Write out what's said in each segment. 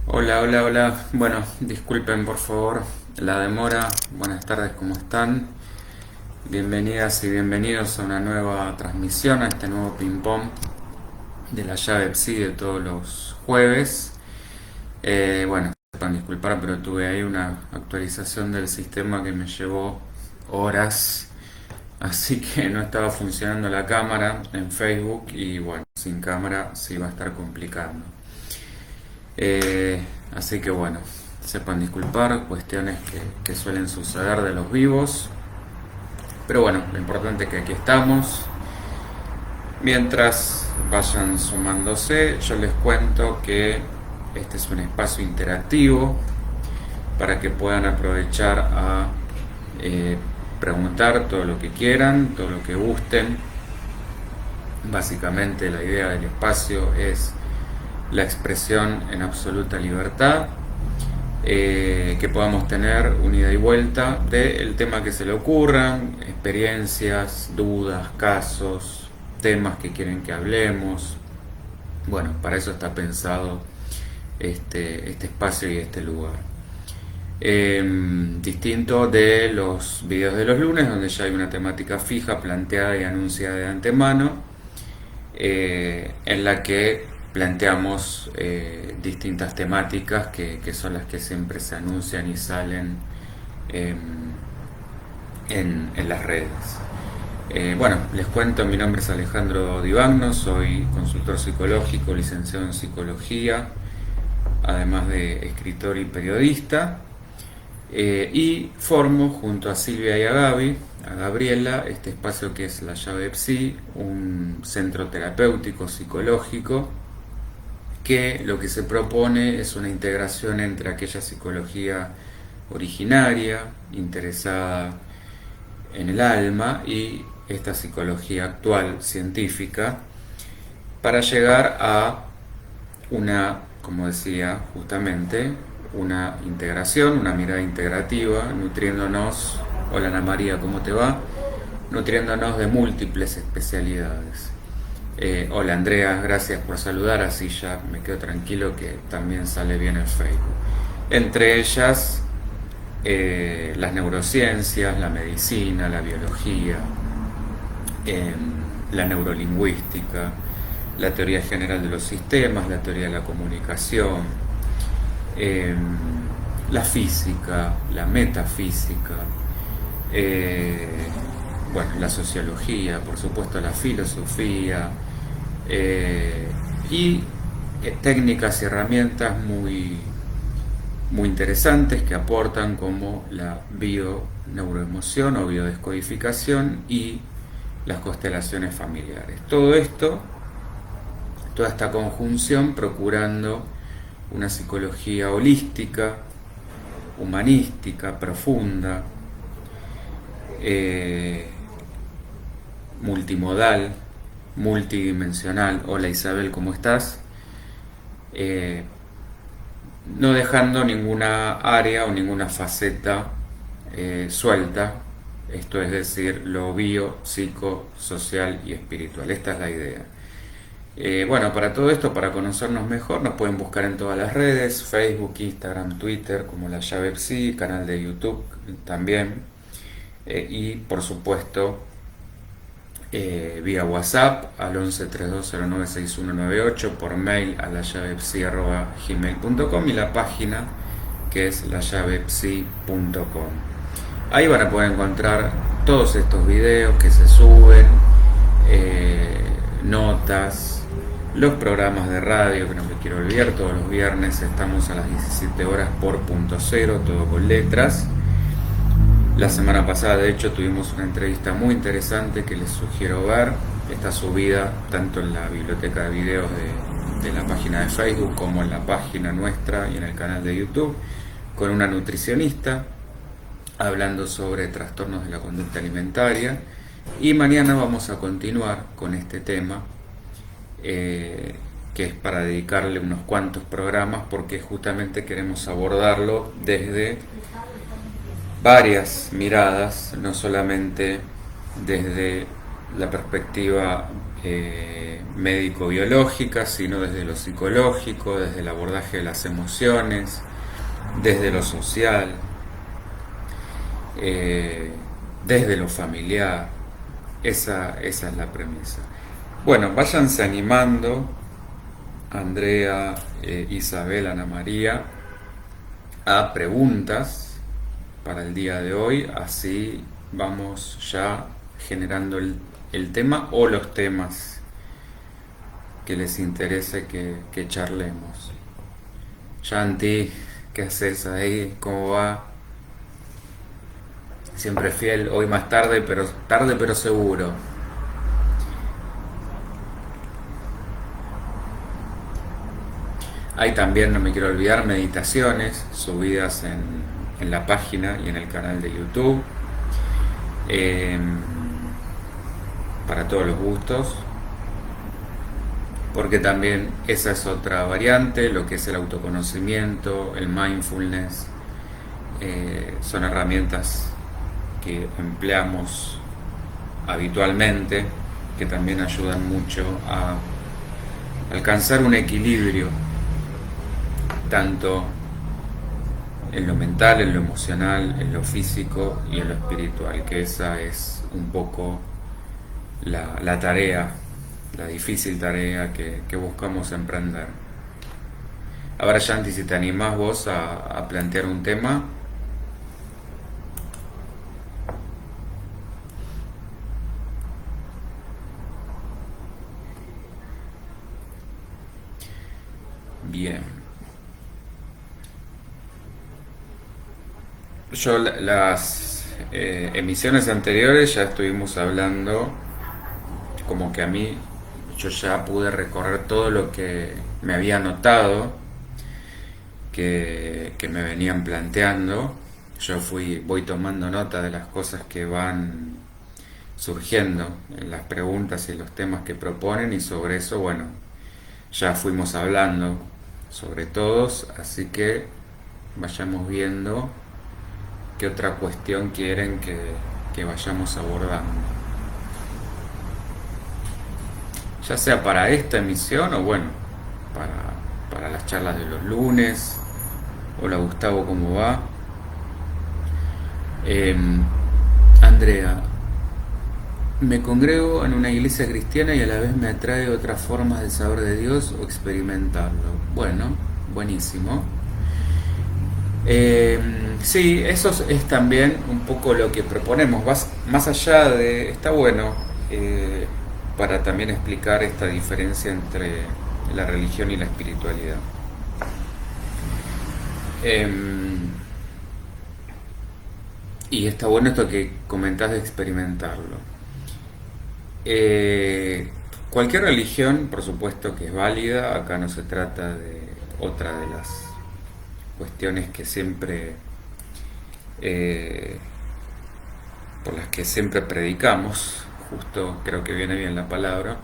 Hola, hola, hola. Bueno, disculpen por favor la demora. Buenas tardes, ¿cómo están? Bienvenidas y bienvenidos a una nueva transmisión, a este nuevo ping-pong de la llave Psi de todos los jueves. Bueno, sepan disculpar, pero tuve ahí una actualización del sistema que me llevó horas, así que no estaba funcionando la cámara en Facebook y bueno, sin cámara se iba a estar complicando. Así que bueno, sepan disculpar, cuestiones que suelen suceder de los vivos. Pero bueno, lo importante es que aquí estamos. Mientras vayan sumándose, yo les cuento que este es un espacio interactivo para que puedan aprovechar a eh, preguntar todo lo que quieran, todo lo que gusten. Básicamente la idea del espacio es la expresión en absoluta libertad, que podamos tener una ida y vuelta del tema que se le ocurran, experiencias, dudas, casos, temas que quieren que hablemos. Bueno, para eso está pensado este espacio y este lugar. Distinto de los videos de los lunes, donde ya hay una temática fija, planteada y anunciada de antemano, en la que planteamos distintas temáticas que son las que siempre se anuncian y salen eh, en las redes. Bueno, les cuento, mi nombre es Alejandro Divagno, soy consultor psicológico, licenciado en psicología, además de escritor y periodista, y formo junto a Silvia y a Gaby, a Gabriela, este espacio que es la llave Psi, un centro terapéutico psicológico que lo que se propone es una integración entre aquella psicología originaria, interesada en el alma, y esta psicología actual, científica, para llegar a una, como decía justamente, una integración, una mirada integrativa, nutriéndonos, hola Ana María, ¿cómo te va? Nutriéndonos de múltiples especialidades. Hola Andrea, gracias por saludar, así ya me quedo tranquilo que también sale bien en Facebook. Entre ellas, las neurociencias, la medicina, la biología, eh, la neurolingüística, la teoría general de los sistemas, la teoría de la comunicación, eh, la física, la metafísica, eh, bueno, la sociología, por supuesto la filosofía, eh, y técnicas y herramientas muy interesantes que aportan, como la bioneuroemoción o biodescodificación y las constelaciones familiares. Todo esto, toda esta conjunción, procurando una psicología holística, humanística, profunda, eh, multimodal, multidimensional. Hola Isabel, ¿cómo estás? Eh, no dejando ninguna área o ninguna faceta suelta, esto es decir, lo bio, psico, social y espiritual. Esta es la idea. Bueno, para todo esto, para conocernos mejor, nos pueden buscar en todas las redes, Facebook, Instagram, Twitter, como La Llave Psi, canal de YouTube también, y por supuesto vía WhatsApp al 11 3209 6198, por mail a layavepsi@gmail.com, y la página que es layavepsi.com. Ahí van a poder encontrar todos estos videos que se suben, notas, los programas de radio, que no me quiero olvidar, todos los viernes estamos a las 17 horas por Punto Cero, todo con letras. La semana pasada, de hecho, tuvimos una entrevista muy interesante que les sugiero ver. Está subida tanto en la biblioteca de videos de la página de Facebook como en la página nuestra y en el canal de YouTube, con una nutricionista hablando sobre trastornos de la conducta alimentaria. Y mañana vamos a continuar con este tema, que es para dedicarle unos cuantos programas, porque justamente queremos abordarlo desde varias miradas, no solamente desde la perspectiva médico-biológica, sino desde lo psicológico, desde el abordaje de las emociones, desde lo social, desde lo familiar. Esa es la premisa. Bueno, váyanse animando, Andrea, Isabel, Ana María, a preguntas para el día de hoy, así vamos ya generando el tema o los temas que les interese que charlemos. Yanti, ¿qué haces ahí? ¿Cómo va? Siempre fiel, hoy más tarde pero seguro. Hay también, no me quiero olvidar, meditaciones subidas en la página y en el canal de YouTube, eh, para todos los gustos, porque también esa es otra variante, lo que es el autoconocimiento, el mindfulness, son herramientas que empleamos habitualmente, que también ayudan mucho a alcanzar un equilibrio, tanto en lo mental, en lo emocional, en lo físico y en lo espiritual, que esa es un poco la tarea, la difícil tarea que buscamos emprender. Ahora, Yanti, si te animás vos a plantear un tema. Bien. Yo las emisiones anteriores ya estuvimos hablando, como que a mí, yo ya pude recorrer todo lo que me había notado, que me venían planteando. Yo voy tomando nota de las cosas que van surgiendo en las preguntas y los temas que proponen, y sobre eso, bueno, ya fuimos hablando sobre todos, así que vayamos viendo qué otra cuestión quieren que vayamos abordando. Ya sea para esta emisión o bueno, para las charlas de los lunes. Hola Gustavo, ¿cómo va? Andrea, me congrego en una iglesia cristiana y a la vez me atrae otras formas de saber de Dios o experimentarlo. Bueno, buenísimo. Sí, eso es también un poco lo que proponemos, más allá de, está bueno, para también explicar esta diferencia entre la religión y la espiritualidad. Y está bueno esto que comentás de experimentarlo. Cualquier religión, por supuesto que es válida, acá no se trata de otra de las cuestiones que siempre, por las que siempre predicamos, justo creo que viene bien la palabra,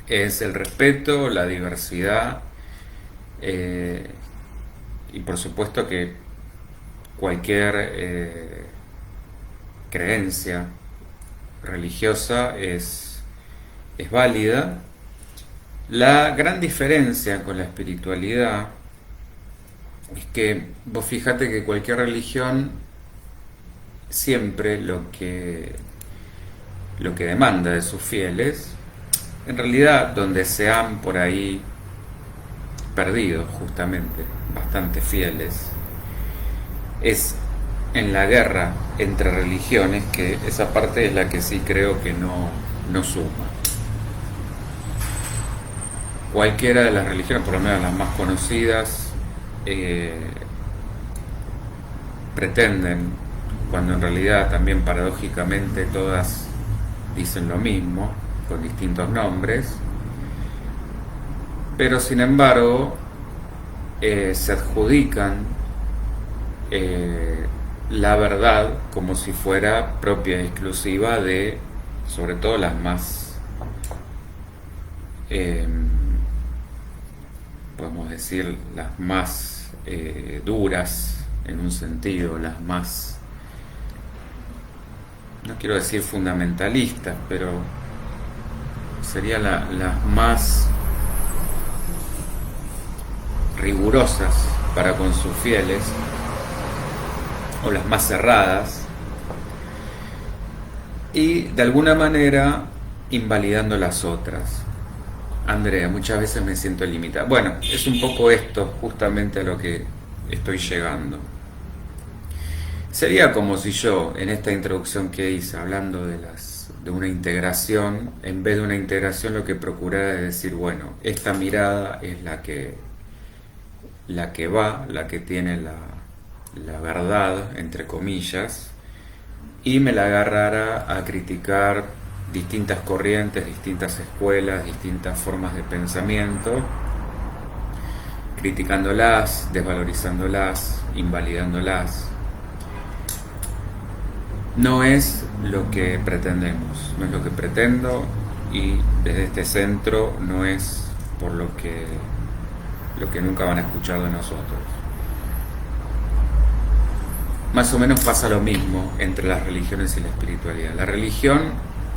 es el respeto, la diversidad, y por supuesto que cualquier creencia religiosa es válida. La gran diferencia con la espiritualidad es que vos fíjate que cualquier religión siempre lo que demanda de sus fieles, en realidad donde se han por ahí perdido justamente bastante fieles, es en la guerra entre religiones, que esa parte es la que sí creo que no suma. Cualquiera de las religiones, por lo menos las más conocidas, pretenden, cuando en realidad también paradójicamente todas dicen lo mismo, con distintos nombres, pero sin embargo se adjudican la verdad como si fuera propia y exclusiva de, sobre todo las más, podemos decir, las más duras en un sentido, las más, no quiero decir fundamentalistas, pero serían las más rigurosas para con sus fieles, o las más cerradas, y de alguna manera invalidando las otras. Andrea, muchas veces me siento limitada. Bueno, es un poco esto justamente a lo que estoy llegando. Sería como si yo, en esta introducción que hice, hablando de una integración, en vez de una integración lo que procurara es decir, bueno, esta mirada es la que va, la que tiene la verdad, entre comillas, y me la agarrara a criticar distintas corrientes, distintas escuelas, distintas formas de pensamiento, criticándolas, desvalorizándolas, invalidándolas. No es lo que pretendemos, no es lo que pretendo, y desde este centro no es por lo que nunca van a escuchar de nosotros. Más o menos pasa lo mismo entre las religiones y la espiritualidad. La religión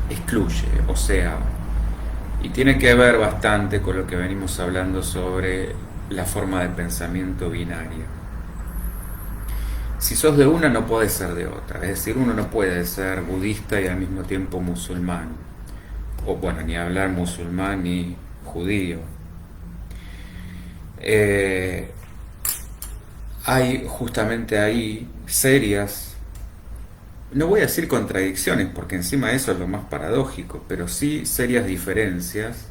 excluye, o sea, y tiene que ver bastante con lo que venimos hablando sobre la forma de pensamiento binaria. Si sos de una, no podés ser de otra. Es decir, uno no puede ser budista y al mismo tiempo musulmán. O bueno, ni hablar musulmán ni judío. Hay justamente ahí serias, no voy a decir contradicciones, porque encima eso es lo más paradójico, pero sí serias diferencias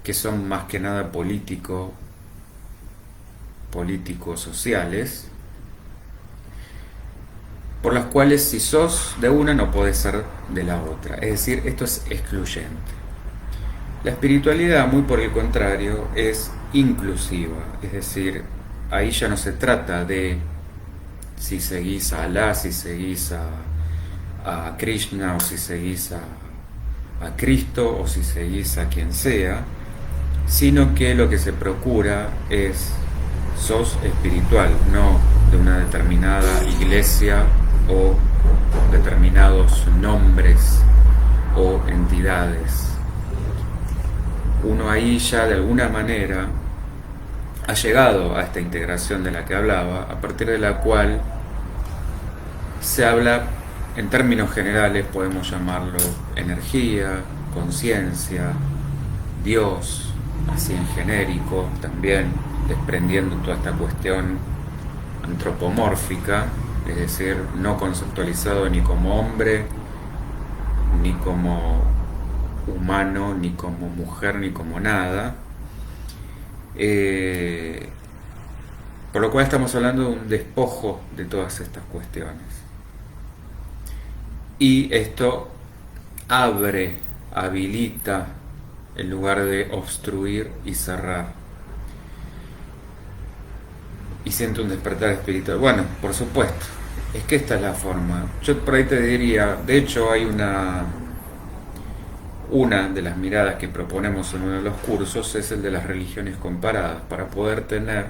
que son más que nada político-sociales, por las cuales si sos de una no podés ser de la otra. Es decir, esto es excluyente. La espiritualidad, muy por el contrario, es inclusiva. Es decir, ahí ya no se trata de si seguís a Alá, si seguís a Krishna, o si seguís a Cristo, o si seguís a quien sea, sino que lo que se procura es, sos espiritual, no de una determinada iglesia o determinados nombres o entidades. Uno ahí ya de alguna manera ha llegado a esta integración de la que hablaba, a partir de la cual se habla, en términos generales podemos llamarlo energía, conciencia, Dios, así en genérico, también desprendiendo toda esta cuestión antropomórfica, es decir, no conceptualizado ni como hombre, ni como humano, ni como mujer, ni como nada. Por lo cual estamos hablando de un despojo de todas estas cuestiones. Y esto habilita, en lugar de obstruir y cerrar. Y siento un despertar espiritual. Bueno, por supuesto, es que esta es la forma. Yo por ahí te diría, de hecho hay una de las miradas que proponemos en uno de los cursos es el de las religiones comparadas, para poder tener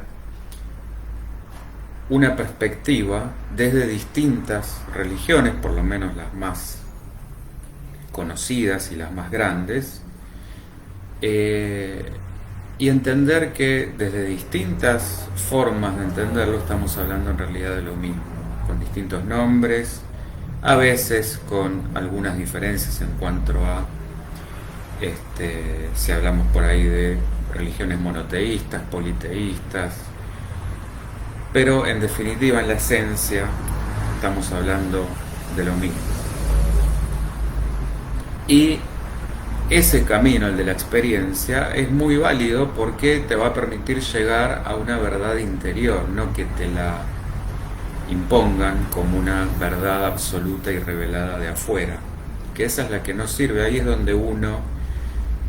una perspectiva desde distintas religiones, por lo menos las más conocidas y las más grandes, y entender que desde distintas formas de entenderlo estamos hablando en realidad de lo mismo, con distintos nombres, a veces con algunas diferencias en cuanto a si hablamos por ahí de religiones monoteístas, politeístas, pero en definitiva, en la esencia, estamos hablando de lo mismo. Y ese camino, el de la experiencia, es muy válido porque te va a permitir llegar a una verdad interior, no que te la impongan como una verdad absoluta y revelada de afuera, que esa es la que no sirve. Ahí es donde uno,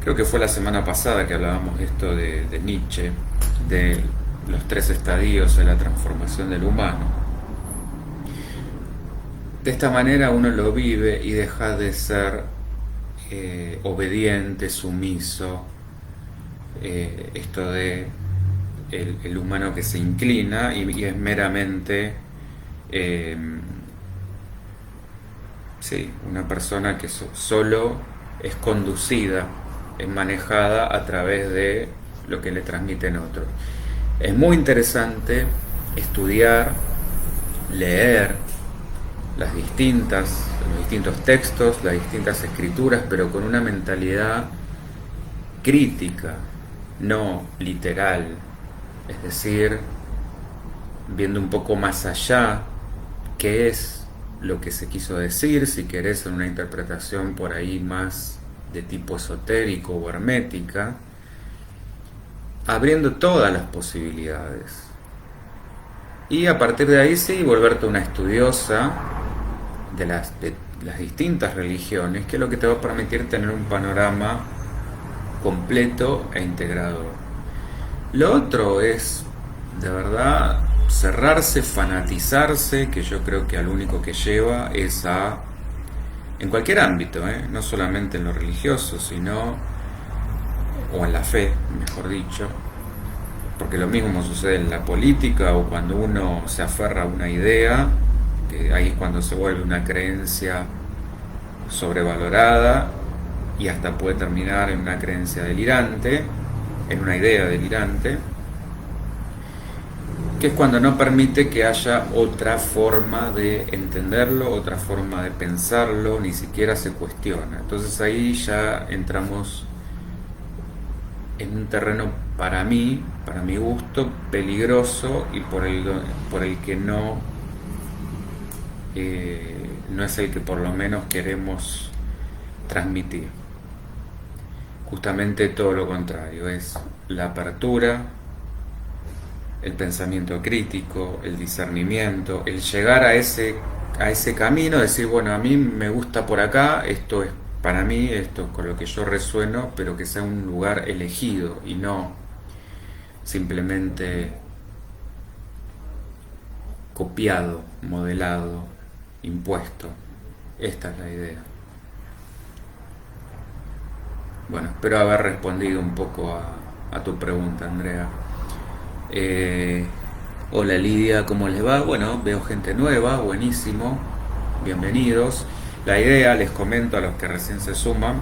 creo que fue la semana pasada que hablábamos de esto de Nietzsche, de los 3 estadios de la transformación del humano. De esta manera uno lo vive y deja de ser obediente, sumiso, esto de el humano que se inclina y es meramente una persona que solo es conducida es manejada a través de lo que le transmiten otros. Es muy interesante estudiar, leer los distintos textos, las distintas escrituras, pero con una mentalidad crítica, no literal, es decir, viendo un poco más allá qué es lo que se quiso decir, si querés, en una interpretación por ahí más de tipo esotérico o hermética, abriendo todas las posibilidades. Y a partir de ahí sí, volverte una estudiosa de las distintas religiones, que es lo que te va a permitir tener un panorama completo e integrador. Lo otro es, de verdad, cerrarse, fanatizarse, que yo creo que al único que lleva es en cualquier ámbito, no solamente en lo religioso, sino, o en la fe, mejor dicho, porque lo mismo sucede en la política o cuando uno se aferra a una idea, que ahí es cuando se vuelve una creencia sobrevalorada y hasta puede terminar en una creencia delirante, en una idea delirante, que es cuando no permite que haya otra forma de entenderlo, otra forma de pensarlo, ni siquiera se cuestiona. Entonces ahí ya entramos en un terreno para mí, para mi gusto, peligroso y por el que no es el que por lo menos queremos transmitir. Justamente todo lo contrario, es la apertura, el pensamiento crítico, el discernimiento, el llegar a ese camino, decir, bueno, a mí me gusta por acá, esto es para mí, esto es con lo que yo resueno, pero que sea un lugar elegido y no simplemente copiado, modelado, impuesto. Esta es la idea. Bueno, espero haber respondido un poco a tu pregunta, Andrea. Hola Lidia, ¿cómo les va? Bueno, veo gente nueva, buenísimo, bienvenidos. La idea, les comento a los que recién se suman,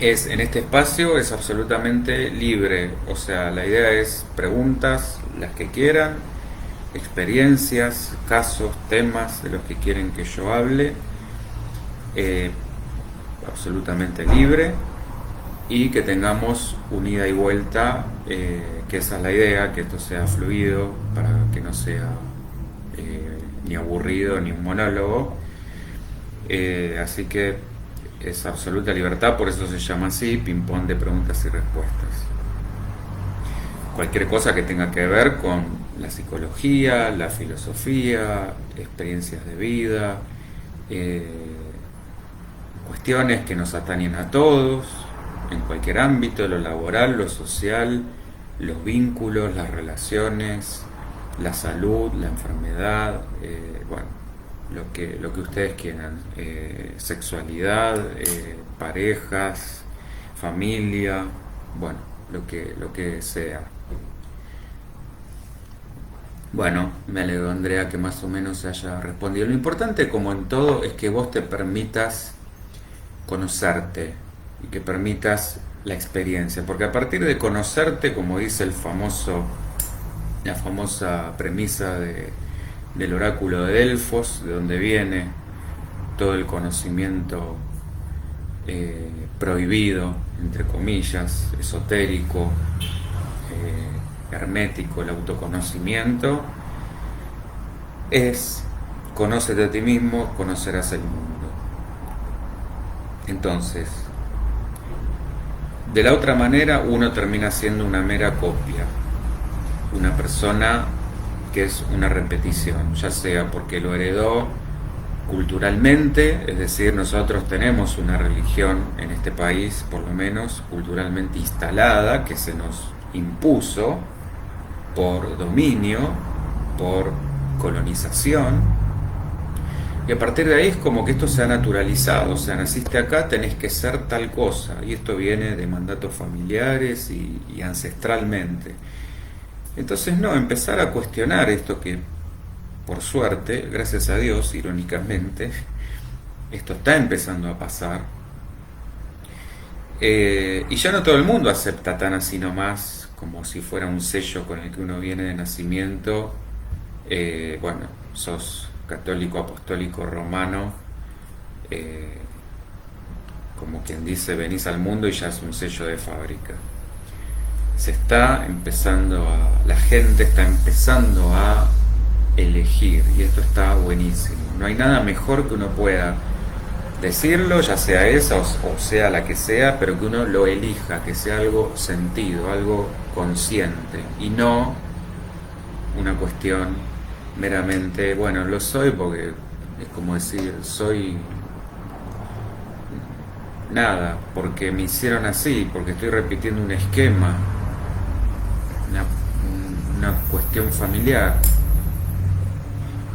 en este espacio es absolutamente libre, o sea, la idea es preguntas, las que quieran, experiencias, casos, temas de los que quieren que yo hable, absolutamente libre, y que tengamos un ida y vuelta, que esa es la idea, que esto sea fluido, para que no sea ni aburrido ni un monólogo. Así que es absoluta libertad, por eso se llama así, ping-pong de preguntas y respuestas. Cualquier cosa que tenga que ver con la psicología, la filosofía, experiencias de vida, cuestiones que nos atañen a todos, en cualquier ámbito, lo laboral, lo social, los vínculos, las relaciones, la salud, la enfermedad, bueno, lo que ustedes quieran, sexualidad, parejas, familia, bueno, lo que sea. Bueno, me alegro, Andrea, que más o menos se haya respondido. Lo importante, como en todo, es que vos te permitas conocerte y que permitas la experiencia, porque a partir de conocerte, como dice la famosa premisa del oráculo de Delfos, de donde viene todo el conocimiento prohibido, entre comillas, esotérico, hermético, el autoconocimiento, es conócete a ti mismo, conocerás el mundo. Entonces, de la otra manera, uno termina siendo una mera copia, una persona que es una repetición, ya sea porque lo heredó culturalmente, es decir, nosotros tenemos una religión en este país, por lo menos culturalmente instalada, que se nos impuso por dominio, por colonización, y a partir de ahí es como que esto se ha naturalizado, o sea, naciste acá, tenés que ser tal cosa, y esto viene de mandatos familiares y ancestralmente. Entonces no, empezar a cuestionar esto que, por suerte, gracias a Dios, irónicamente, esto está empezando a pasar, Y ya no todo el mundo acepta tan así nomás, como si fuera un sello con el que uno viene de nacimiento. Bueno, sos católico, apostólico, romano, eh, como quien dice, venís al mundo y ya es un sello de fábrica. Se está empezando la gente está empezando a elegir, y esto está buenísimo. No hay nada mejor que uno pueda decirlo, ya sea esa o sea la que sea, pero que uno lo elija, que sea algo sentido, algo consciente, y no una cuestión meramente, bueno, lo soy porque es como decir, soy nada, porque me hicieron así, porque estoy repitiendo un esquema, una, una cuestión familiar,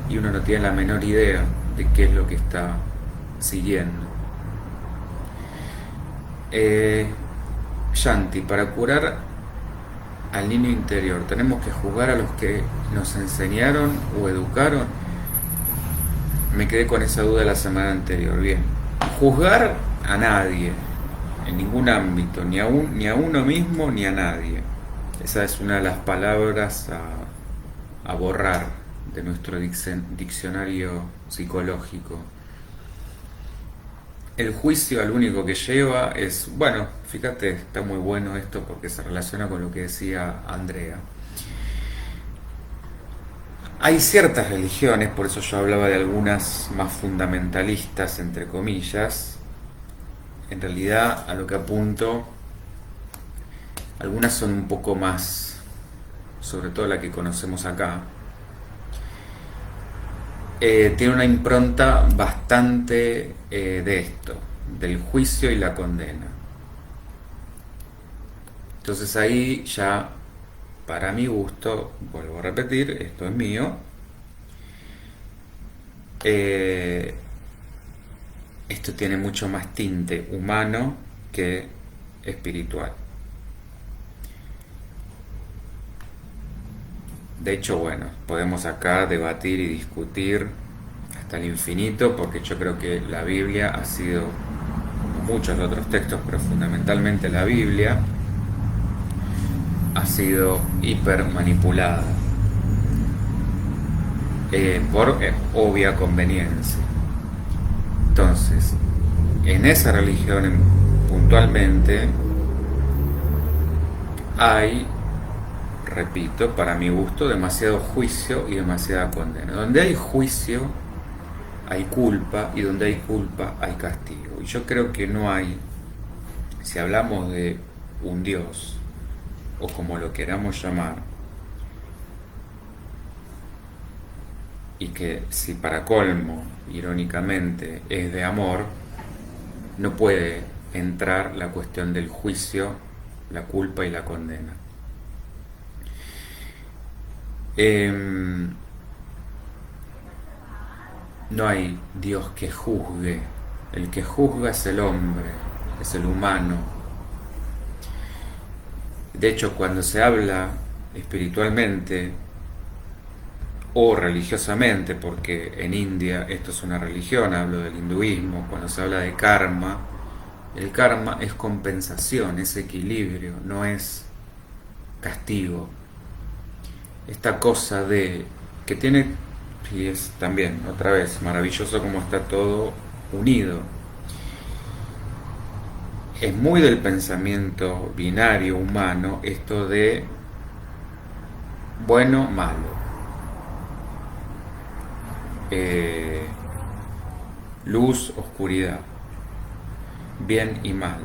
y uno no tiene la menor idea de qué es lo que está siguiendo. Shanti, para curar al niño interior, ¿tenemos que juzgar a los que nos enseñaron o educaron? Me quedé con esa duda la semana anterior. Bien, juzgar a nadie, en ningún ámbito, ni a uno mismo ni a nadie. Esa es una de las palabras a borrar de nuestro diccionario psicológico. El juicio al único que lleva es, bueno, fíjate, está muy bueno esto porque se relaciona con lo que decía Andrea. Hay ciertas religiones, por eso yo hablaba de algunas más fundamentalistas, entre comillas. En realidad, a lo que apunto, algunas son un poco más, sobre todo la que conocemos acá, tiene una impronta bastante de esto, del juicio y la condena. Entonces ahí ya, para mi gusto, vuelvo a repetir, esto es mío, esto tiene mucho más tinte humano que espiritual. De hecho, bueno, podemos acá debatir y discutir hasta el infinito, porque yo creo que la Biblia ha sido, como muchos otros textos, pero fundamentalmente la Biblia, ha sido hiper manipulada por obvia conveniencia. Entonces, en esa religión puntualmente hay, repito, para mi gusto, demasiado juicio y demasiada condena. Donde hay juicio hay culpa, y donde hay culpa hay castigo. Y yo creo que no hay, si hablamos de un Dios, o como lo queramos llamar, y que si para colmo, irónicamente, es de amor, no puede entrar la cuestión del juicio, la culpa y la condena. No hay Dios que juzgue. El que juzga es el hombre, es el humano. De hecho, cuando se habla espiritualmente o religiosamente, porque en India esto es una religión, hablo del hinduismo, cuando se habla de karma, el karma es compensación, es equilibrio, no es castigo. Esta cosa de que tiene, y es también, otra vez, maravilloso como está todo unido. Es muy del pensamiento binario humano esto de bueno, malo, luz, oscuridad, bien y mal.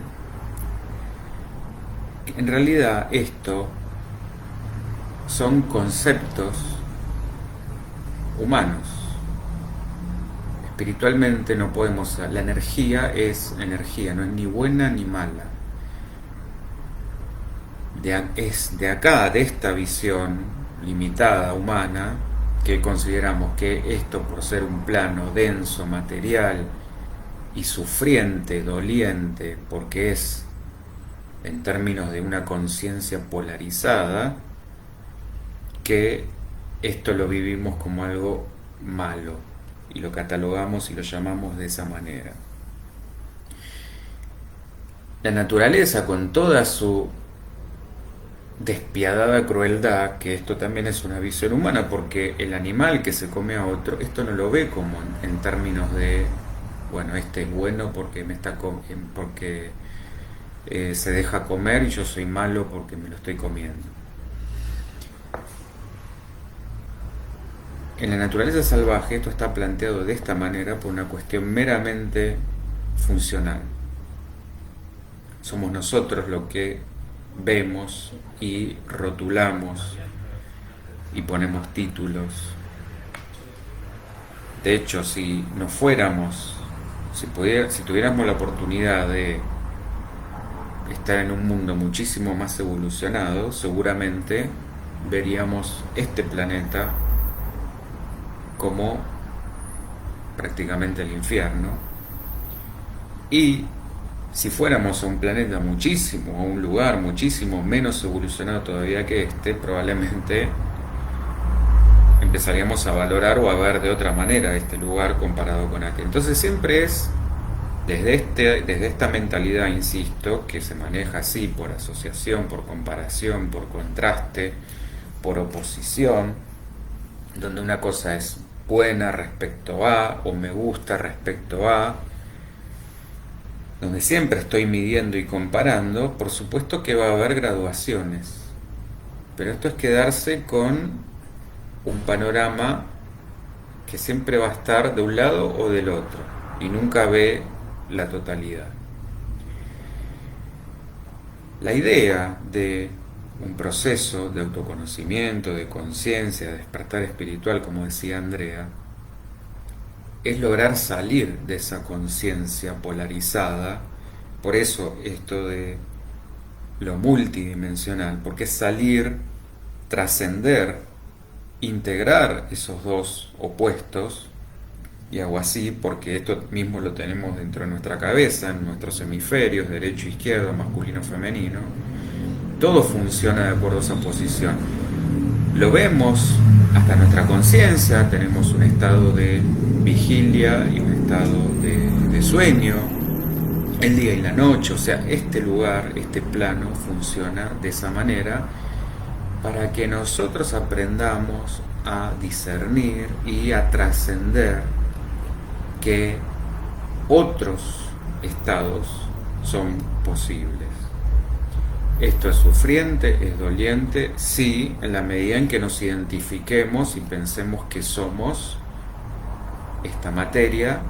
En realidad esto son conceptos humanos. Espiritualmente no podemos, la energía es energía, no es ni buena ni mala. Es de acá, de esta visión limitada humana, que consideramos que esto, por ser un plano denso, material y sufriente, doliente, porque es en términos de una conciencia polarizada, que esto lo vivimos como algo malo y lo catalogamos y lo llamamos de esa manera. La naturaleza, con toda su despiadada crueldad, que esto también es una visión humana, porque el animal que se come a otro, esto no lo ve como en términos de, bueno, este es bueno porque porque se deja comer y yo soy malo porque me lo estoy comiendo. En la naturaleza salvaje esto está planteado de esta manera por una cuestión meramente funcional. Somos nosotros lo que vemos y rotulamos y ponemos títulos. De hecho, si nos fuéramos, si tuviéramos la oportunidad de estar en un mundo muchísimo más evolucionado, seguramente veríamos este planeta como prácticamente el infierno. Y si fuéramos a un planeta muchísimo, a un lugar muchísimo menos evolucionado todavía que este, probablemente empezaríamos a valorar o a ver de otra manera este lugar comparado con aquel. Entonces siempre es desde esta mentalidad, insisto, que se maneja así por asociación, por comparación, por contraste, por oposición, donde una cosa es buena respecto a o me gusta respecto a, donde siempre estoy midiendo y comparando, por supuesto que va a haber graduaciones, pero esto es quedarse con un panorama que siempre va a estar de un lado o del otro y nunca ve la totalidad. La idea de un proceso de autoconocimiento, de conciencia, de despertar espiritual, como decía Andrea, es lograr salir de esa conciencia polarizada. Por eso esto de lo multidimensional, porque es salir, trascender, integrar esos dos opuestos. Y hago así porque esto mismo lo tenemos dentro de nuestra cabeza, en nuestros hemisferios, derecho, izquierdo, masculino, femenino. Todo funciona de acuerdo a esa posición. Lo vemos hasta nuestra conciencia, tenemos un estado de vigilia y un estado de sueño, el día y la noche, o sea, este lugar, este plano funciona de esa manera para que nosotros aprendamos a discernir y a trascender que otros estados son posibles. Esto es sufriente, es doliente, sí, en la medida en que nos identifiquemos y pensemos que somos esta materia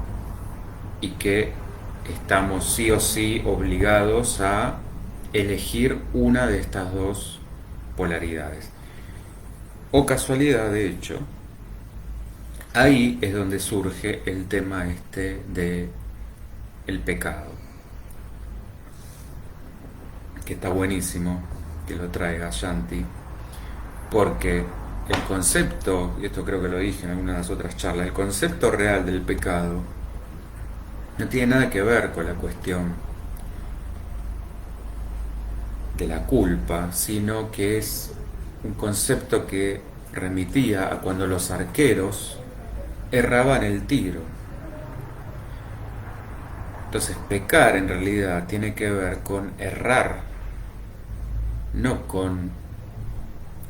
y que estamos sí o sí obligados a elegir una de estas dos polaridades. O casualidad, de hecho, ahí es donde surge el tema este de el pecado, que está buenísimo que lo traiga Shanti, porque el concepto, y esto creo que lo dije en alguna de las otras charlas, el concepto real del pecado no tiene nada que ver con la cuestión de la culpa, sino que es un concepto que remitía a cuando los arqueros erraban el tiro. Entonces pecar en realidad tiene que ver con errar, no con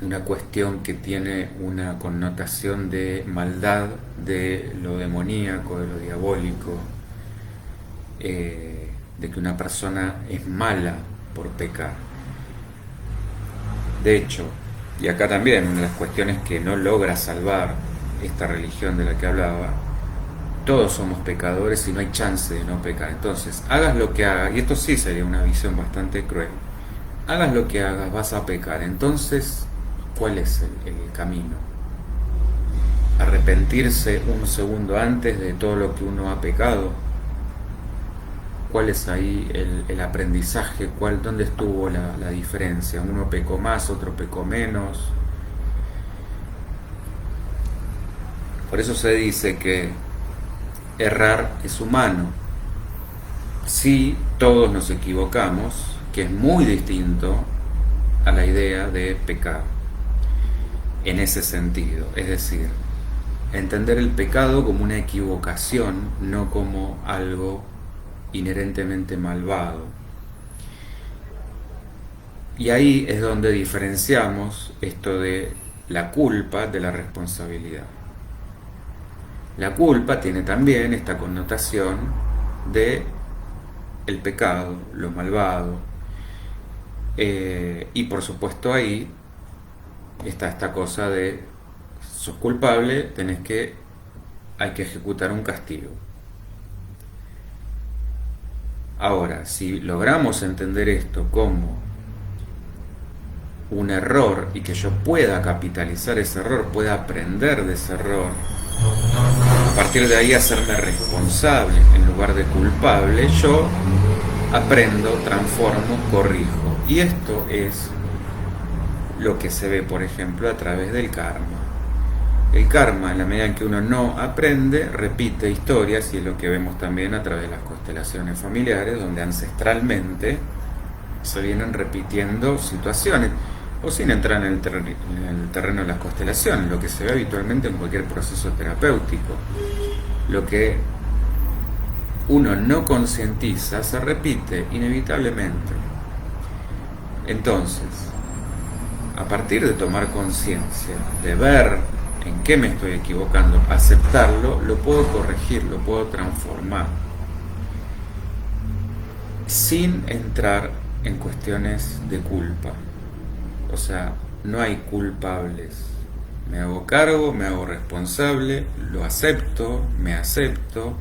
una cuestión que tiene una connotación de maldad, de lo demoníaco, de lo diabólico, de que una persona es mala por pecar. De hecho, y acá también una de las cuestiones que no logra salvar esta religión de la que hablaba, todos somos pecadores y no hay chance de no pecar. Entonces, hagas lo que hagas, y esto sí sería una visión bastante cruel, hagas lo que hagas, vas a pecar. Entonces, ¿cuál es el camino? ¿Arrepentirse un segundo antes de todo lo que uno ha pecado? ¿Cuál es ahí el aprendizaje? ¿Dónde estuvo la diferencia? Uno pecó más, otro pecó menos. Por eso se dice que errar es humano. Sí, todos nos equivocamos, que es muy distinto a la idea de pecar en ese sentido. Es decir, entender el pecado como una equivocación, no como algo inherentemente malvado. Y ahí es donde diferenciamos esto de la culpa de la responsabilidad. La culpa tiene también esta connotación de el pecado, lo malvado, y por supuesto ahí está esta cosa de sos culpable, hay que ejecutar un castigo. Ahora, si logramos entender esto como un error y que yo pueda capitalizar ese error, pueda aprender de ese error, a partir de ahí hacerme responsable en lugar de culpable, yo aprendo, transformo, corrijo. Y esto es lo que se ve, por ejemplo, a través del karma. El karma, en la medida en que uno no aprende, repite historias, y es lo que vemos también a través de las constelaciones familiares, donde ancestralmente se vienen repitiendo situaciones, o sin entrar en el terreno de las constelaciones, lo que se ve habitualmente en cualquier proceso terapéutico. Lo que uno no concientiza se repite inevitablemente. Entonces, a partir de tomar conciencia, de ver en qué me estoy equivocando, aceptarlo, lo puedo corregir, lo puedo transformar, sin entrar en cuestiones de culpa. O sea, no hay culpables. Me hago cargo, me hago responsable, lo acepto, me acepto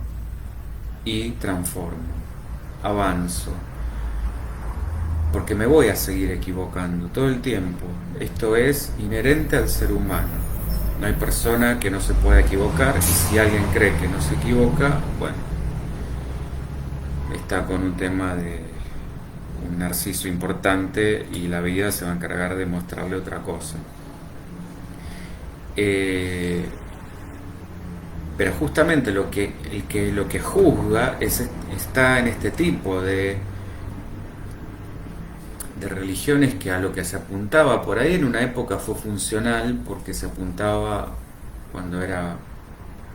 y transformo, avanzo. Porque me voy a seguir equivocando todo el tiempo. Esto es inherente al ser humano. No hay persona que no se pueda equivocar, y si alguien cree que no se equivoca, bueno, está con un tema de un narciso importante y la vida se va a encargar de mostrarle otra cosa. Pero justamente lo que juzga está en este tipo de religiones, que a lo que se apuntaba por ahí en una época fue funcional, porque se apuntaba, cuando era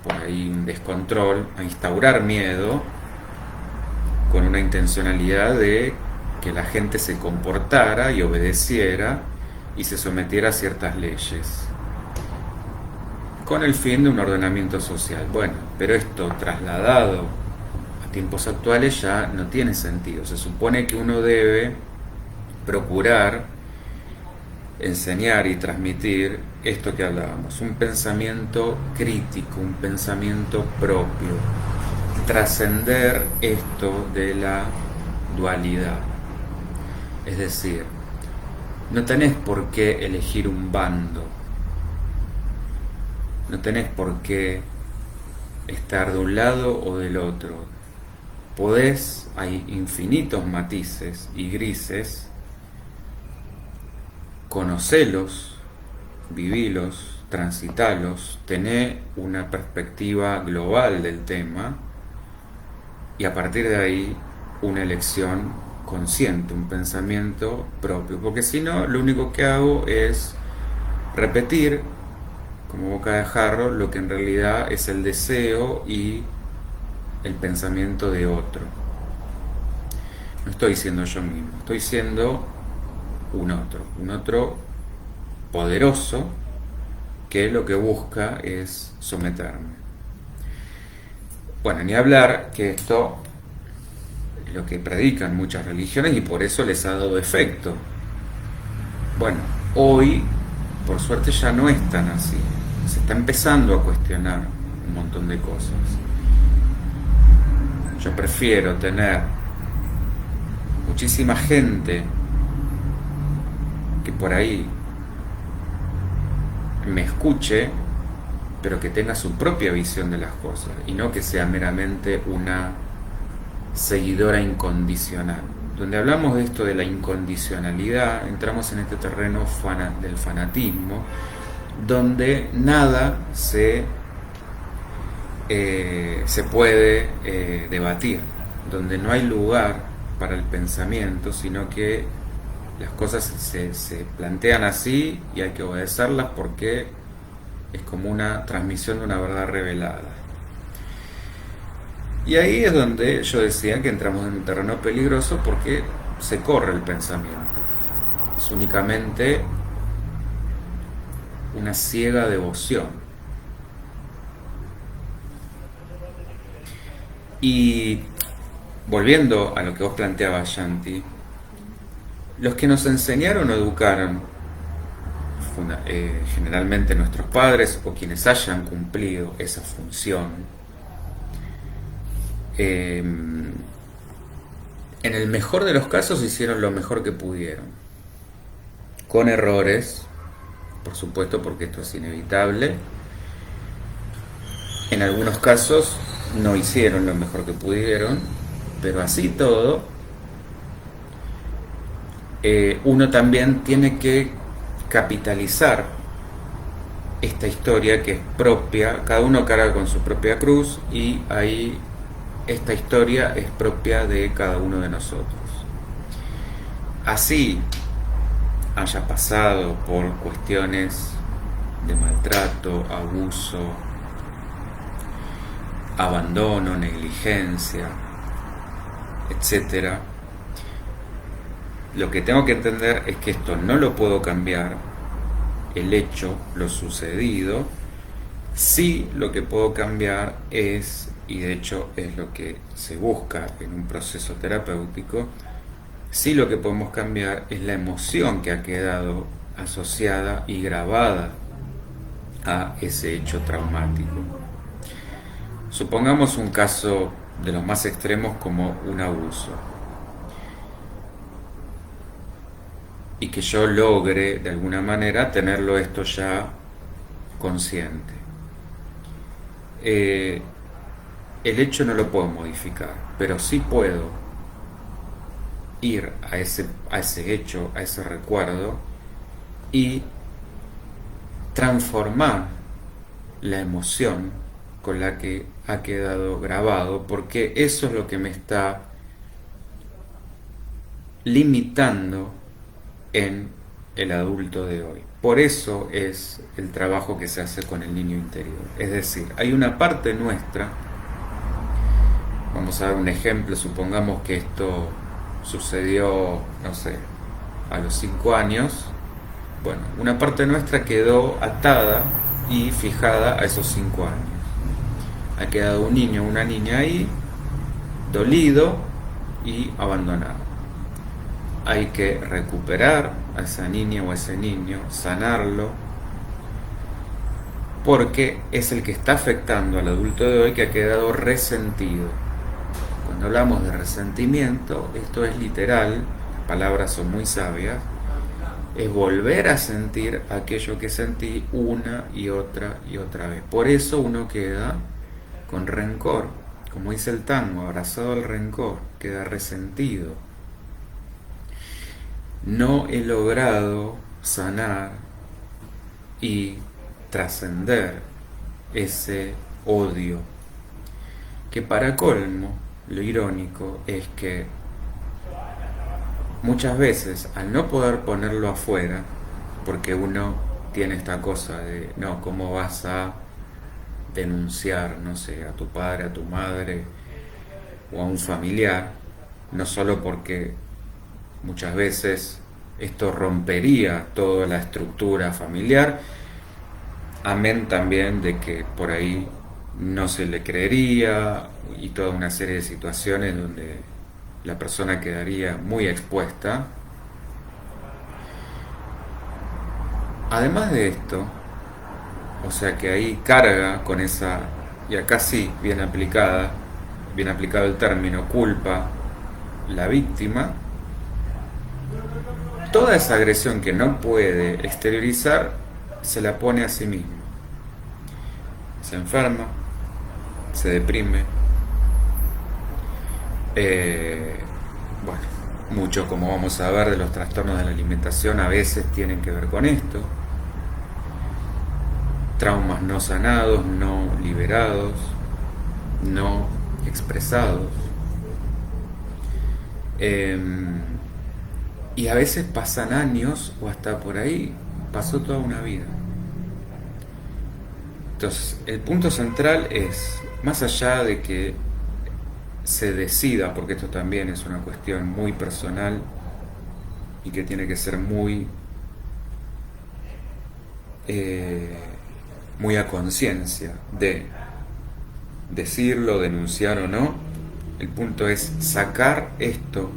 por ahí un descontrol, a instaurar miedo con una intencionalidad de que la gente se comportara y obedeciera y se sometiera a ciertas leyes, con el fin de un ordenamiento social. Bueno, pero esto trasladado a tiempos actuales ya no tiene sentido. Se supone que uno debe procurar enseñar y transmitir esto que hablábamos, un pensamiento crítico, un pensamiento propio, trascender esto de la dualidad. Es decir, no tenés por qué elegir un bando, no tenés por qué estar de un lado o del otro. Hay infinitos matices y grises. Conocelos, vivilos, transitalos, tené una perspectiva global del tema, y a partir de ahí una elección consciente, un pensamiento propio, porque si no, lo único que hago es repetir como boca de jarro lo que en realidad es el deseo y el pensamiento de otro. No estoy siendo yo mismo, estoy siendo un otro poderoso, que lo que busca es someterme. Bueno, ni hablar que esto es lo que predican muchas religiones y por eso les ha dado efecto. Bueno, hoy por suerte ya no es tan así. Se está empezando a cuestionar un montón de cosas. Yo prefiero tener muchísima gente que por ahí me escuche, pero que tenga su propia visión de las cosas, y no que sea meramente una seguidora incondicional. Donde hablamos de esto de la incondicionalidad, entramos en este terreno del fanatismo, donde nada se puede debatir, donde no hay lugar para el pensamiento, sino que las cosas se plantean así y hay que obedecerlas porque es como una transmisión de una verdad revelada. Y ahí es donde yo decía que entramos en un terreno peligroso, porque se corre el pensamiento. es únicamente una ciega devoción. Y volviendo a lo que vos planteabas, Shanti, los que nos enseñaron o educaron, generalmente nuestros padres o quienes hayan cumplido esa función, en el mejor de los casos hicieron lo mejor que pudieron, con errores, por supuesto, porque esto es inevitable. En algunos casos no hicieron lo mejor que pudieron, pero así todo, uno también tiene que capitalizar esta historia que es propia, cada uno carga con su propia cruz, y ahí esta historia es propia de cada uno de nosotros. Así haya pasado por cuestiones de maltrato, abuso, abandono, negligencia, etcétera, lo que tengo que entender es que esto no lo puedo cambiar, el hecho, lo sucedido. Sí, lo que puedo cambiar es, y de hecho es lo que se busca en un proceso terapéutico, sí, lo que podemos cambiar es la emoción que ha quedado asociada y grabada a ese hecho traumático. Supongamos un caso de los más extremos como un abuso, y que yo logre de alguna manera tenerlo esto ya consciente. El hecho no lo puedo modificar, pero sí puedo ir a ese hecho, a ese recuerdo, y transformar la emoción con la que ha quedado grabado, porque eso es lo que me está limitando en el adulto de hoy. Por eso es el trabajo que se hace con el niño interior. Es decir, hay una parte nuestra, vamos a dar un ejemplo, supongamos que esto sucedió, no sé, a los 5 años, bueno, una parte nuestra quedó atada y fijada a esos 5 años. Ha quedado un niño o una niña ahí, dolido y abandonado. Hay que recuperar a esa niña o a ese niño, sanarlo, porque es el que está afectando al adulto de hoy, que ha quedado resentido. Cuando hablamos de resentimiento, esto es literal, las palabras son muy sabias, es volver a sentir aquello que sentí una y otra vez. Por eso uno queda con rencor, como dice el tango, abrazado al rencor, queda resentido. No he logrado sanar y trascender ese odio, que para colmo, lo irónico es que muchas veces, al no poder ponerlo afuera, porque uno tiene esta cosa de, no, ¿cómo vas a denunciar, no sé, a tu padre, a tu madre o a un familiar? No solo porque muchas veces esto rompería toda la estructura familiar, amén también de que por ahí no se le creería, y toda una serie de situaciones donde la persona quedaría muy expuesta. Además de esto, o sea que ahí carga con esa, y acá sí, bien aplicado el término, culpa, la víctima, toda esa agresión que no puede exteriorizar, se la pone a sí mismo. Se enferma, se deprime. Bueno, mucho, como vamos a ver, de los trastornos de la alimentación a veces tienen que ver con esto. Traumas no sanados, no liberados, no expresados. Y a veces pasan años, o hasta por ahí pasó toda una vida. Entonces, el punto central es, más allá de que se decida, porque esto también es una cuestión muy personal y que tiene que ser muy, muy a conciencia de decirlo, denunciar o no. El punto es sacar esto,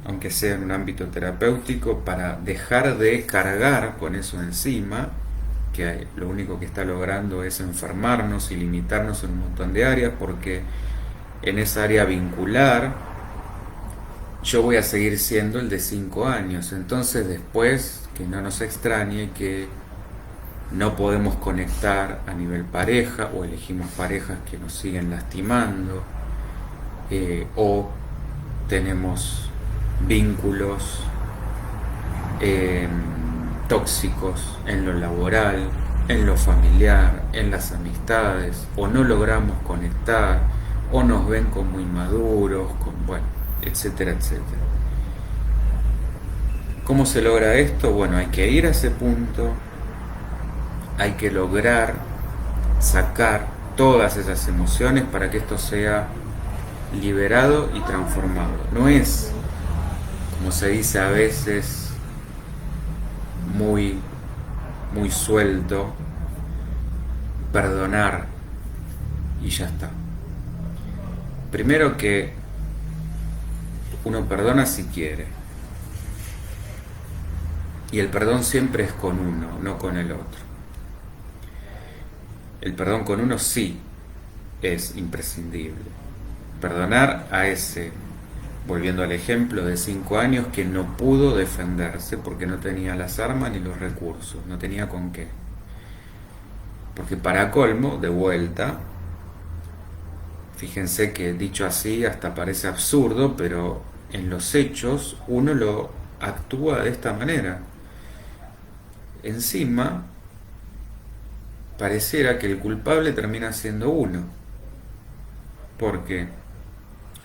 aunque sea en un ámbito terapéutico, para dejar de cargar con eso encima, que lo único que está logrando es enfermarnos y limitarnos en un montón de áreas, porque en esa área vincular yo voy a seguir siendo el de 5 años. Entonces después, que no nos extrañe que no podemos conectar a nivel pareja, o elegimos parejas que nos siguen lastimando, o tenemos vínculos tóxicos en lo laboral, en lo familiar, en las amistades, o no logramos conectar, o nos ven como inmaduros, bueno, etcétera, etcétera. ¿Cómo se logra esto? Bueno, hay que ir a ese punto, hay que lograr sacar todas esas emociones para que esto sea liberado y transformado. No es, como se dice a veces, muy suelto, perdonar y ya está. Primero que uno perdona si quiere, y el perdón siempre es con uno, no con el otro. El perdón con uno sí es imprescindible. Perdonar a ese, volviendo al ejemplo de 5 años, que no pudo defenderse porque no tenía las armas ni los recursos, no tenía con qué. Porque para colmo, de vuelta, fíjense que dicho así hasta parece absurdo, pero en los hechos uno lo actúa de esta manera. Encima, pareciera que el culpable termina siendo uno, porque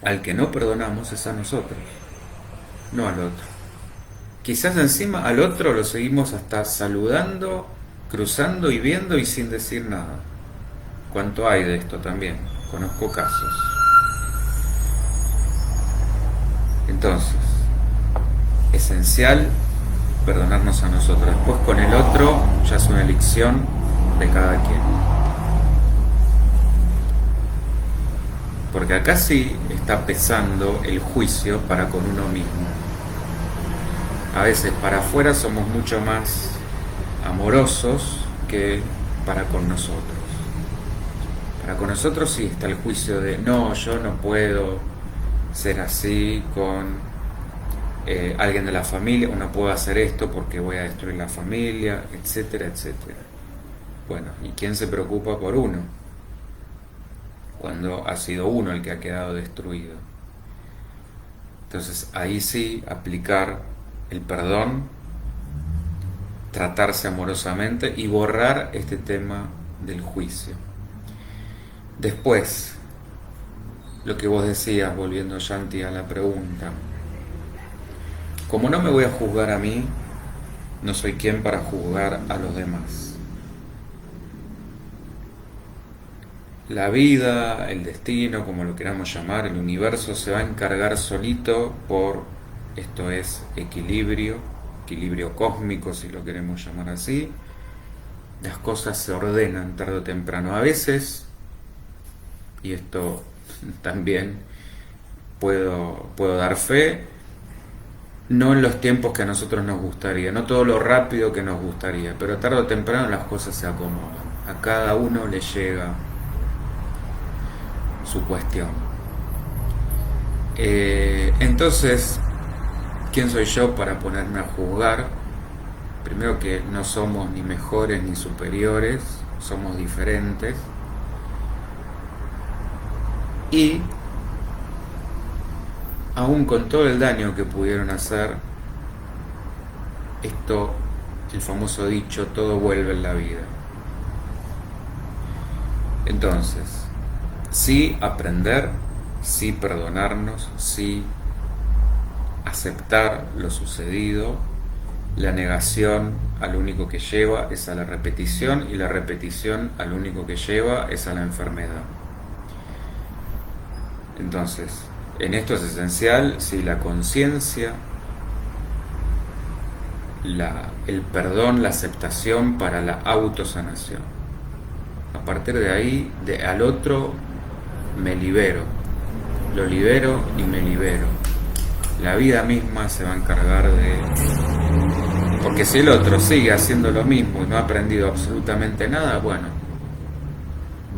al que no perdonamos es a nosotros, no al otro. Quizás encima al otro lo seguimos hasta saludando, cruzando y viendo y sin decir nada. ¿Cuánto hay de esto también? Conozco casos. Entonces, esencial perdonarnos a nosotros. Después con el otro ya es una elección de cada quien. Porque acá sí está pesando el juicio para con uno mismo. A veces para afuera somos mucho más amorosos que para con nosotros. Para con nosotros sí está el juicio de no, yo no puedo ser así con alguien de la familia, o no puedo hacer esto porque voy a destruir la familia, etcétera, etcétera. Bueno, ¿y quién se preocupa por uno? Cuando ha sido uno el que ha quedado destruido. Entonces ahí sí aplicar el perdón, tratarse amorosamente y borrar este tema del juicio. Después, lo que vos decías, volviendo Yanti a la pregunta, como no me voy a juzgar a mí, no soy quien para juzgar a los demás. La vida, el destino, como lo queramos llamar, el universo se va a encargar solito por, esto es equilibrio cósmico, si lo queremos llamar así. Las cosas se ordenan tarde o temprano. A veces, y esto también puedo dar fe, no en los tiempos que a nosotros nos gustaría, no todo lo rápido que nos gustaría, pero tarde o temprano las cosas se acomodan. A cada uno le llega su cuestión. Entonces, ¿quién soy yo para ponerme a juzgar? Primero que no somos ni mejores ni superiores, somos diferentes. Y aún con todo el daño que pudieron hacer, esto, el famoso dicho, todo vuelve en la vida. Entonces, sí aprender, sí perdonarnos, sí aceptar lo sucedido. La negación al único que lleva es a la repetición, y la repetición al único que lleva es a la enfermedad. Entonces, en esto es esencial, sí, la conciencia el perdón, la aceptación para la autosanación. A partir de ahí, al otro me libero, lo libero y me libero. La vida misma se va a encargar de... Porque si el otro sigue haciendo lo mismo y no ha aprendido absolutamente nada, bueno,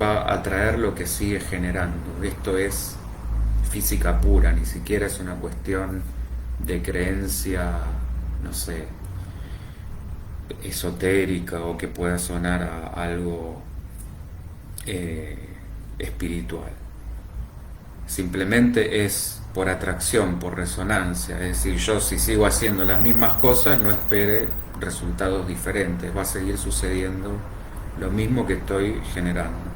va a traer lo que sigue generando. Esto es física pura, ni siquiera es una cuestión de creencia, no sé, esotérica o que pueda sonar a algo espiritual. Simplemente es por atracción, por resonancia. Es decir, yo si sigo haciendo las mismas cosas no espere resultados diferentes, va a seguir sucediendo lo mismo que estoy generando.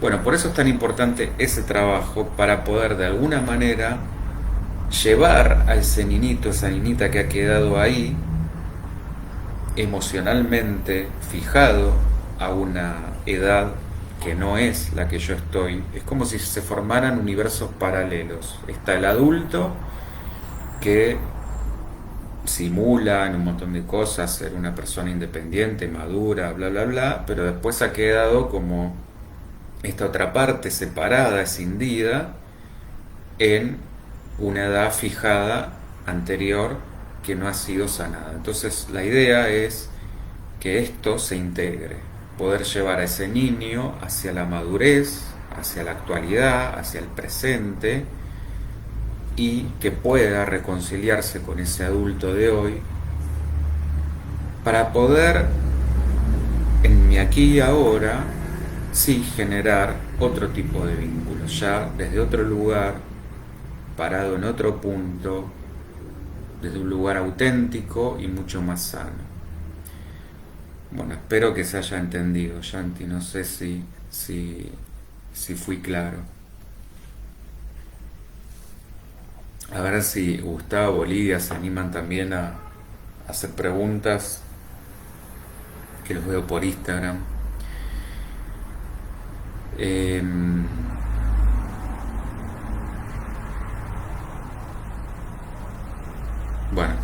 Bueno, por eso es tan importante ese trabajo, para poder de alguna manera llevar a ese niñito, esa niñita que ha quedado ahí, emocionalmente fijado a una edad que no es la que yo estoy. Es como si se formaran universos paralelos. Está el adulto que simula en un montón de cosas ser una persona independiente, madura, bla, bla, bla, pero después ha quedado como esta otra parte separada, escindida, en una edad fijada anterior que no ha sido sanada. Entonces la idea es que esto se integre, poder llevar a ese niño hacia la madurez, hacia la actualidad, hacia el presente, y que pueda reconciliarse con ese adulto de hoy para poder en mi aquí y ahora sí generar otro tipo de vínculos, ya desde otro lugar, parado en otro punto, desde un lugar auténtico y mucho más sano. Bueno, espero que se haya entendido, Yanti, no sé si fui claro. A ver si Gustavo o Lidia se animan también a hacer preguntas, que los veo por Instagram. Bueno,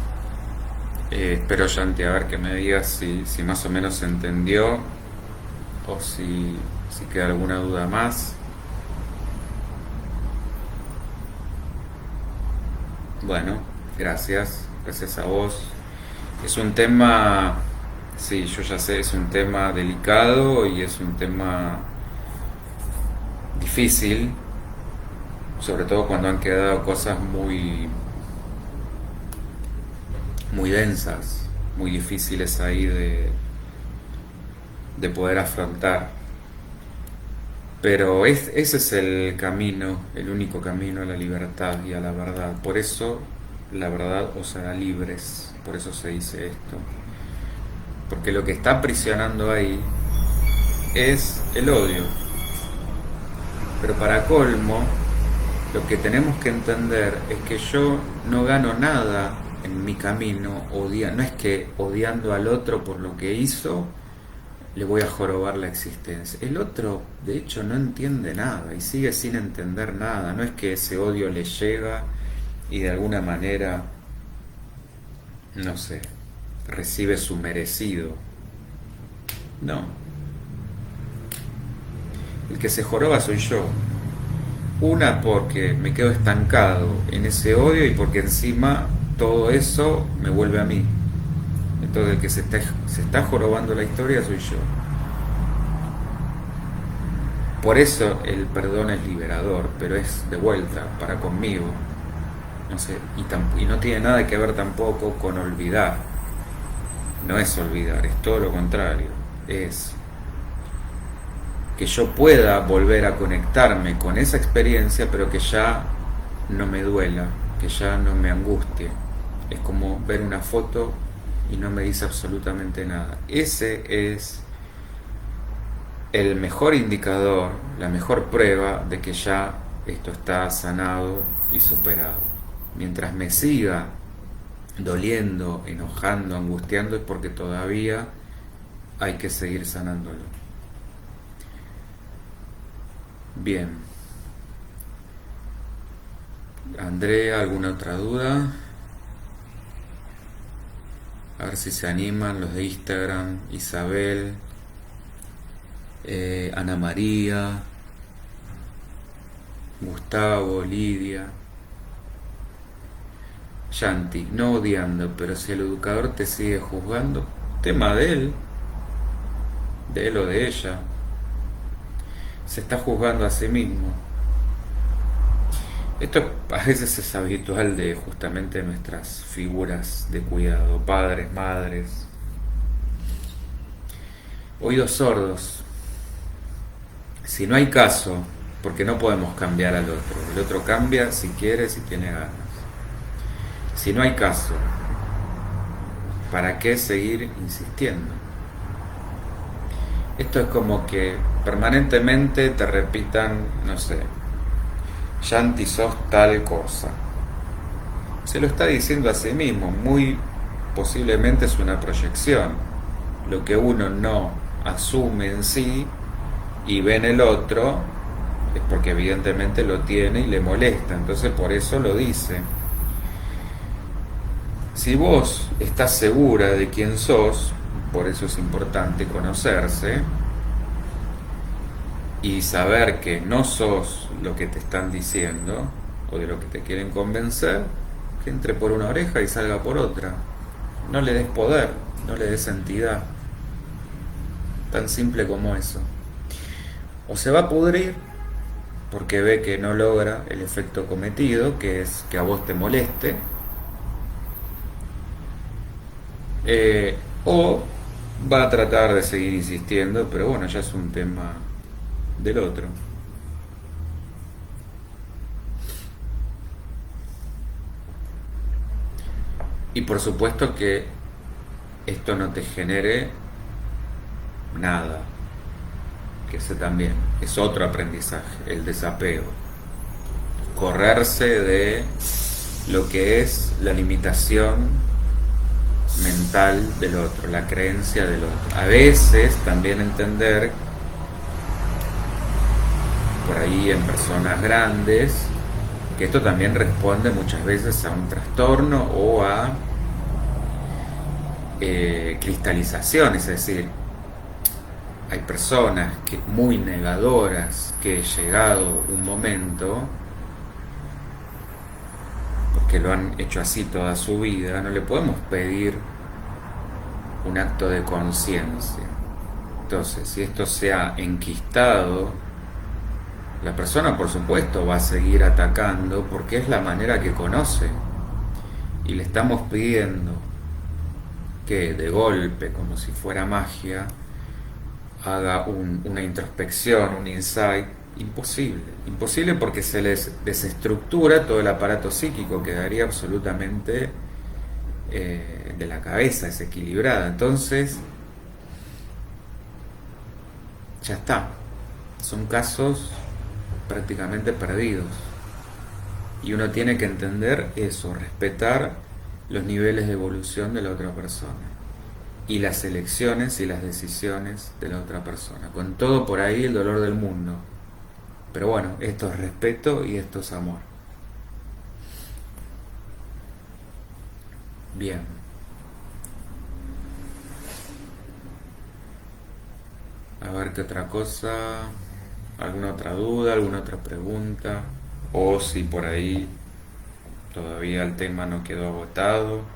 espero, Yanti, a ver que me digas si más o menos se entendió o si queda alguna duda más. Bueno, gracias a vos. Es un tema, sí, yo ya sé, es un tema delicado y es un tema difícil, sobre todo cuando han quedado cosas muy densas, muy difíciles ahí de poder afrontar. Pero ese es el camino, el único camino a la libertad y a la verdad. Por eso la verdad os hará libres, por eso se dice esto. Porque lo que está aprisionando ahí es el odio. Pero para colmo, lo que tenemos que entender es que yo no gano nada en mi camino, no es que odiando al otro por lo que hizo, le voy a jorobar la existencia. El otro, de hecho, no entiende nada y sigue sin entender nada. No es que ese odio le llega y de alguna manera, no sé, recibe su merecido. No. El que se joroba soy yo. Una, porque me quedo estancado en ese odio, y porque encima todo eso me vuelve a mí. Entonces el que se está jorobando la historia soy yo. Por eso el perdón es liberador, pero es de vuelta, para conmigo. No sé, y no tiene nada que ver tampoco con olvidar. No es olvidar, es todo lo contrario. Es que yo pueda volver a conectarme con esa experiencia, pero que ya no me duela, que ya no me angustie. Es como ver una foto y no me dice absolutamente nada. Ese es el mejor indicador, la mejor prueba de que ya esto está sanado y superado. Mientras me siga doliendo, enojando, angustiando, es porque todavía hay que seguir sanándolo. Bien. Andrea, ¿alguna otra duda? A ver si se animan los de Instagram. Isabel, Ana María, Gustavo, Lidia. Yanti, no odiando, pero si el educador te sigue juzgando, tema de él o de ella. Se está juzgando a sí mismo. Esto a veces es habitual de justamente nuestras figuras de cuidado, padres, madres. Oídos sordos. Si no hay caso, porque no podemos cambiar al otro. El otro cambia si quiere, si tiene ganas. Si no hay caso, ¿para qué seguir insistiendo? Esto es como que permanentemente te repitan, no sé, Yanti, sos tal cosa. Se lo está diciendo a sí mismo, muy posiblemente es una proyección. Lo que uno no asume en sí y ve en el otro es porque evidentemente lo tiene y le molesta, entonces por eso lo dice. Si vos estás segura de quién sos, por eso es importante conocerse y saber que no sos lo que te están diciendo o de lo que te quieren convencer, que entre por una oreja y salga por otra. No le des poder, no le des entidad. Tan simple como eso. O se va a pudrir porque ve que no logra el efecto cometido, que es que a vos te moleste, o va a tratar de seguir insistiendo, pero bueno, ya es un tema del otro. Y por supuesto que esto no te genere nada, que ese también es otro aprendizaje, el desapego. Correrse de lo que es la limitación mental del otro, la creencia del otro. A veces también entender, por ahí en personas grandes, que esto también responde muchas veces a un trastorno o a cristalización, es decir, hay personas que muy negadoras que llegado un momento, porque lo han hecho así toda su vida, no le podemos pedir un acto de conciencia. Entonces, si esto se ha enquistado, la persona por supuesto va a seguir atacando porque es la manera que conoce. Y le estamos pidiendo que de golpe, como si fuera magia, haga una introspección, un insight. Imposible, imposible porque se les desestructura todo el aparato psíquico, quedaría absolutamente de la cabeza, desequilibrada. Entonces, ya está. Son casos prácticamente perdidos. Y uno tiene que entender eso, respetar los niveles de evolución de la otra persona y las elecciones y las decisiones de la otra persona. Con todo por ahí el dolor del mundo. Pero bueno, esto es respeto y esto es amor. Bien. A ver qué otra cosa, alguna otra duda, alguna otra pregunta, o si por ahí todavía el tema no quedó agotado.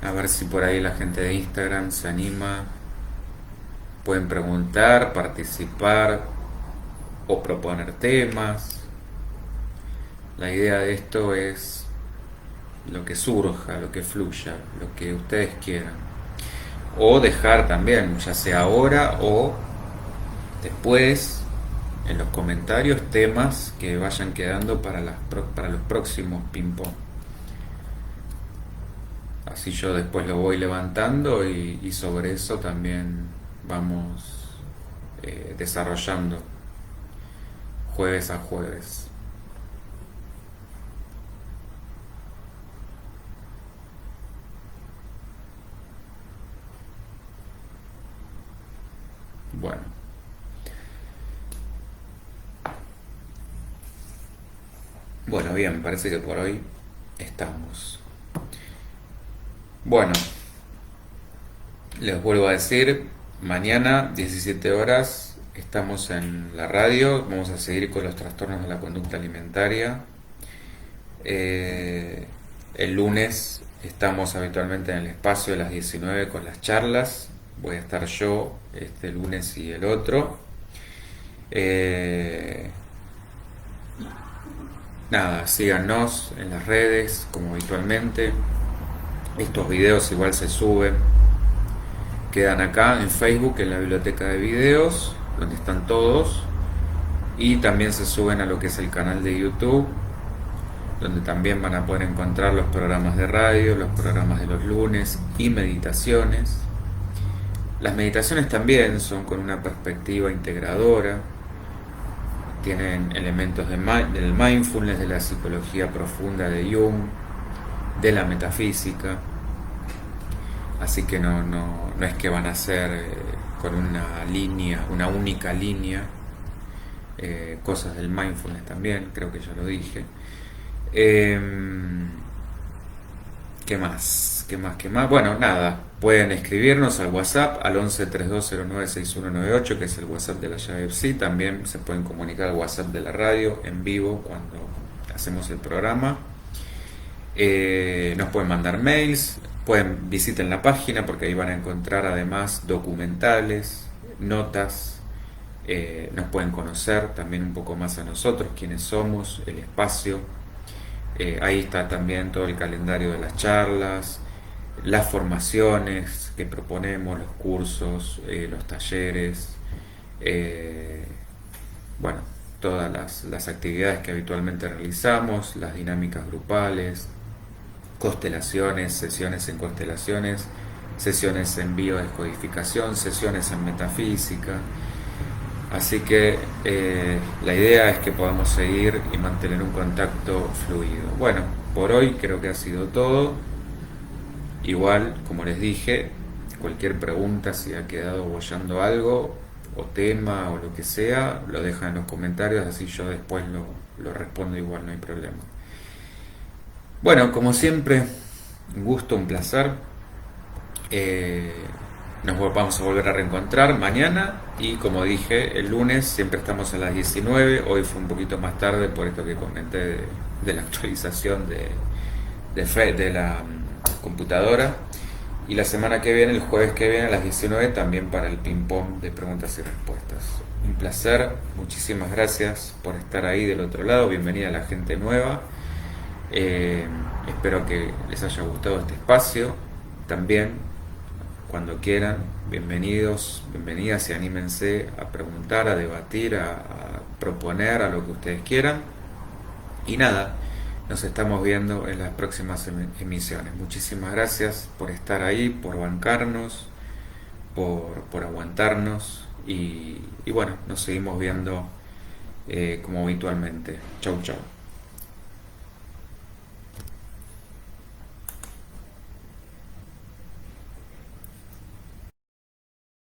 A ver si por ahí la gente de Instagram se anima. Pueden preguntar, participar o proponer temas. La idea de esto es lo que surja, lo que fluya, lo que ustedes quieran. O dejar también, ya sea ahora o después, en los comentarios, temas que vayan quedando para los próximos ping-pong. Así yo después lo voy levantando y sobre eso también vamos desarrollando jueves a jueves. Bueno, bueno, bien, parece que por hoy estamos. Bueno, les vuelvo a decir, mañana 17 horas estamos en la radio, vamos a seguir con los trastornos de la conducta alimentaria. Eh, el lunes estamos habitualmente en el espacio de las 19 con las charlas. Voy a estar yo este lunes y el otro. Eh, Nada, síganos en las redes como habitualmente. Estos videos igual se suben, quedan acá en Facebook, en la biblioteca de videos, donde están todos. Y también se suben a lo que es el canal de YouTube, donde también van a poder encontrar los programas de radio, los programas de los lunes y meditaciones. Las meditaciones también son con una perspectiva integradora, tienen elementos del mindfulness, de la psicología profunda de Jung, de la metafísica, así que no es que van a ser con una línea, una única línea, cosas del mindfulness también, creo que ya lo dije. ¿Qué más? ¿Qué más? ¿Qué más? Bueno, nada, pueden escribirnos al WhatsApp al 11 32096198, que es el WhatsApp de la llave Psi. También se pueden comunicar al WhatsApp de la radio en vivo cuando hacemos el programa. Nos pueden mandar mails, visiten la página porque ahí van a encontrar además documentales, notas, nos pueden conocer también un poco más a nosotros, quiénes somos, el espacio. Ahí está también todo el calendario de las charlas, las formaciones que proponemos, los cursos, los talleres, bueno, todas las actividades que habitualmente realizamos, las dinámicas grupales, constelaciones, sesiones en constelaciones, sesiones en biodescodificación, sesiones en metafísica. Así que la idea es que podamos seguir y mantener un contacto fluido. Bueno, por hoy creo que ha sido todo. Igual, como les dije, cualquier pregunta, si ha quedado boyando algo, o tema, o lo que sea, lo dejan en los comentarios, así yo después lo respondo igual, no hay problema. Bueno, como siempre, un gusto, un placer. Nos vamos a volver a reencontrar mañana y como dije, el lunes siempre estamos a las 19. Hoy fue un poquito más tarde por esto que comenté de la actualización de la computadora. Y la semana que viene, el jueves que viene a las 19, también para el ping pong de preguntas y respuestas. Un placer, muchísimas gracias por estar ahí del otro lado, bienvenida a la gente nueva. Espero que les haya gustado este espacio. También, cuando quieran, bienvenidos, bienvenidas, y anímense a preguntar, a debatir, a proponer, a lo que ustedes quieran. Y nada, nos estamos viendo en las próximas emisiones. Muchísimas gracias por estar ahí, por bancarnos, por aguantarnos y bueno, nos seguimos viendo como habitualmente. Chau, chau.